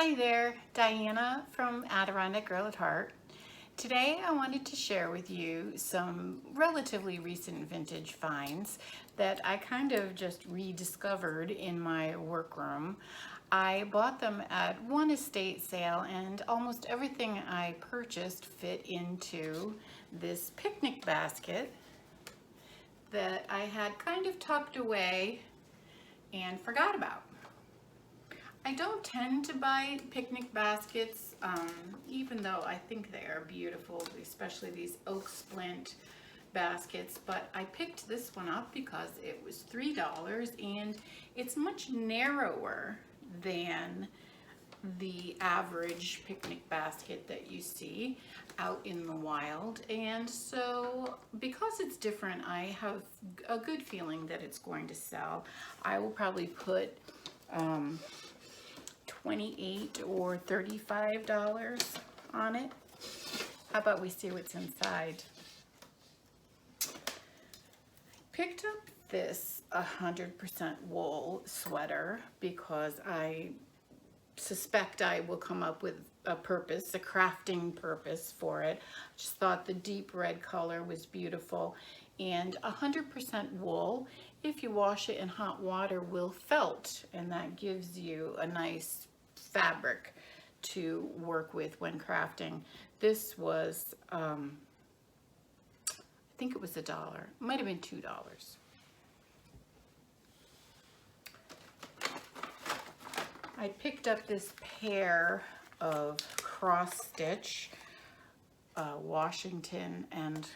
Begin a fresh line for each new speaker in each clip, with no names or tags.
Hi there, Diana from Adirondack Girl at Heart. Today I wanted to share with you some relatively recent vintage finds that I kind of just rediscovered in my workroom. I bought them at one estate sale and almost everything I purchased fit into this picnic basket that I had kind of tucked away and forgot about. I don't tend to buy picnic baskets, even though I think they are beautiful, especially these oak splint baskets, but I picked this one up because it was $3 and it's much narrower than the average picnic basket that you see out in the wild. And so because it's different, I have a good feeling that it's going to sell. I will probably put $28 or $35 on it. How about we see what's inside? Picked up this 100% wool sweater because I suspect I will come up with a purpose, a crafting purpose for it. Just thought the deep red color was beautiful, and 100% wool, if you wash it in hot water, will felt, and that gives you a nice fabric to work with when crafting. This was I think it was $1. It might have been $2. I picked up this pair of cross stitch Washington and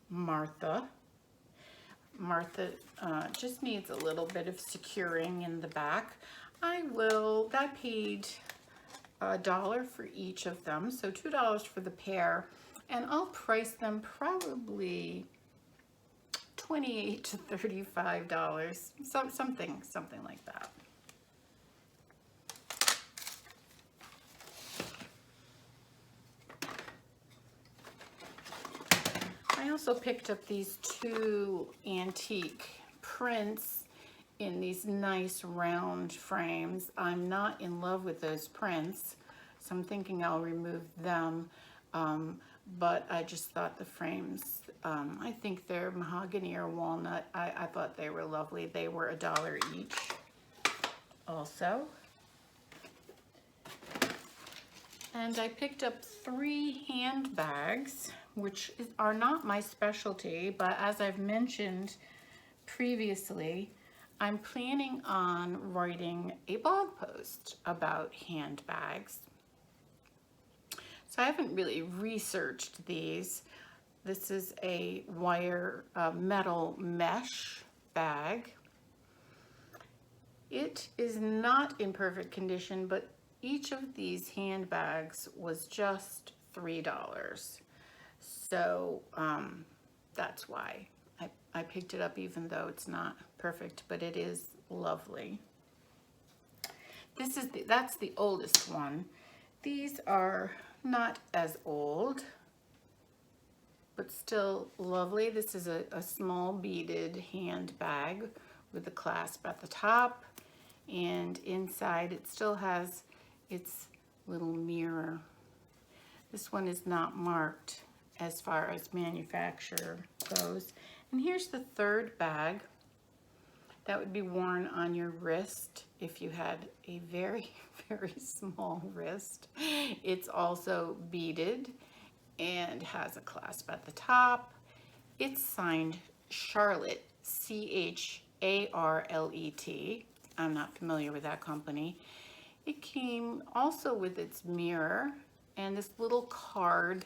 Martha. Martha just needs a little bit of securing in the back. I paid $1 for each of them, so $2 for the pair, and I'll price them probably $28 to $35, something like that. I also picked up these two antique prints in these nice round frames. I'm not in love with those prints, so I'm thinking I'll remove them, but I just thought the frames, I think they're mahogany or walnut. I thought they were lovely. They were $1 each also. And I picked up 3 handbags, which are not my specialty, but as I've mentioned previously, I'm planning on writing a blog post about handbags. So I haven't really researched these. This is a wire metal mesh bag. It is not in perfect condition, but each of these handbags was just $3. So that's why I picked it up, even though it's not perfect, but it is lovely. That's the oldest one. These are not as old, but still lovely. This is a small beaded handbag with a clasp at the top, and inside it still has its little mirror. This one is not marked as far as manufacturer goes. And here's the third bag that would be worn on your wrist if you had a very, very small wrist. It's also beaded and has a clasp at the top. It's signed Charlotte, C-H-A-R-L-E-T. I'm not familiar with that company. It came also with its mirror and this little card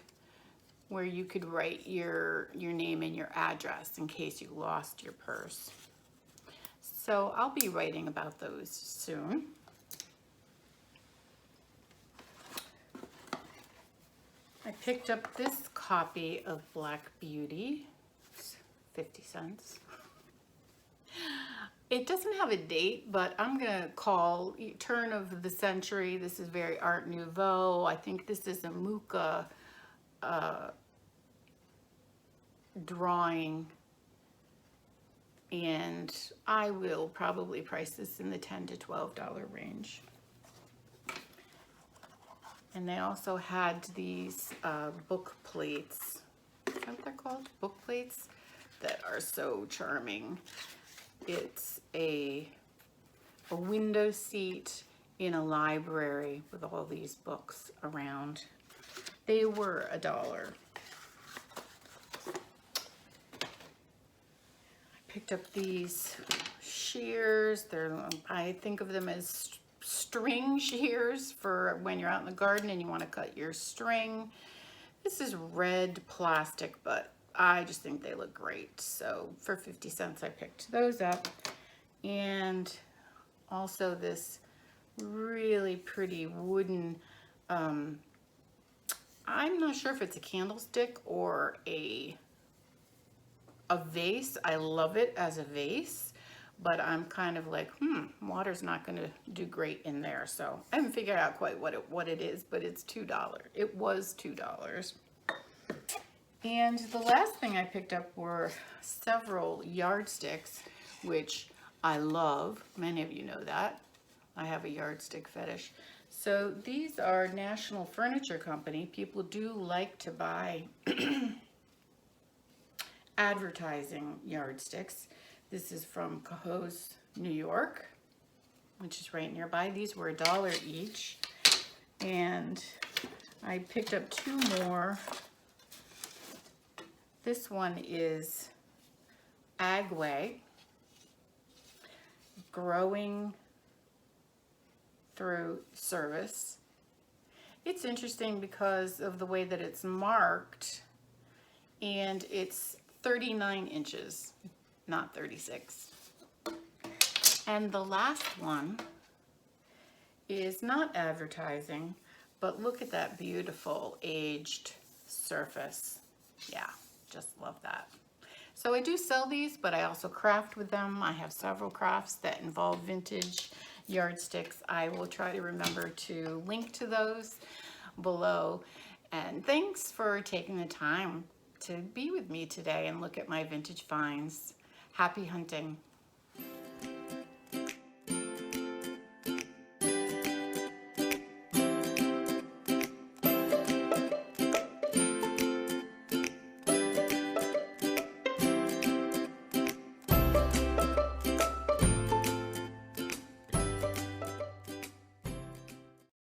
where you could write your name and your address in case you lost your purse. So I'll be writing about those soon. I picked up this copy of Black Beauty. It's 50 cents. It doesn't have a date, but I'm gonna call turn of the century. This is very Art Nouveau. I think this is a Mucha drawing, and I will probably price this in the $10 to $12 range. And they also had these book plates. Is that what they're called? Book plates that are so charming. It's a window seat in a library with all these books around. They were $1. I picked up these shears. I think of them as string shears for when you're out in the garden and you want to cut your string. This is red plastic, but I just think they look great. So for 50 cents, I picked those up. And also this really pretty wooden, I'm not sure if it's a candlestick or a vase. I love it as a vase, but I'm kind of like, water's not going to do great in there. So I haven't figured out quite what it is, but it's $2. It was $2. And the last thing I picked up were several yardsticks, which I love. Many of you know that. I have a yardstick fetish. So these are National Furniture Company. People do like to buy advertising yardsticks. This is from Cohoes, New York, which is right nearby. These were $1 each. And I picked up 2 more. This one is Agway, growing through service. It's interesting because of the way that it's marked, and it's 39 inches, not 36. And the last one is not advertising, but look at that beautiful aged surface. Yeah, just love that. So I do sell these, but I also craft with them. I have several crafts that involve vintage yardsticks. I will try to remember to link to those below. And thanks for taking the time to be with me today and look at my vintage finds. Happy hunting.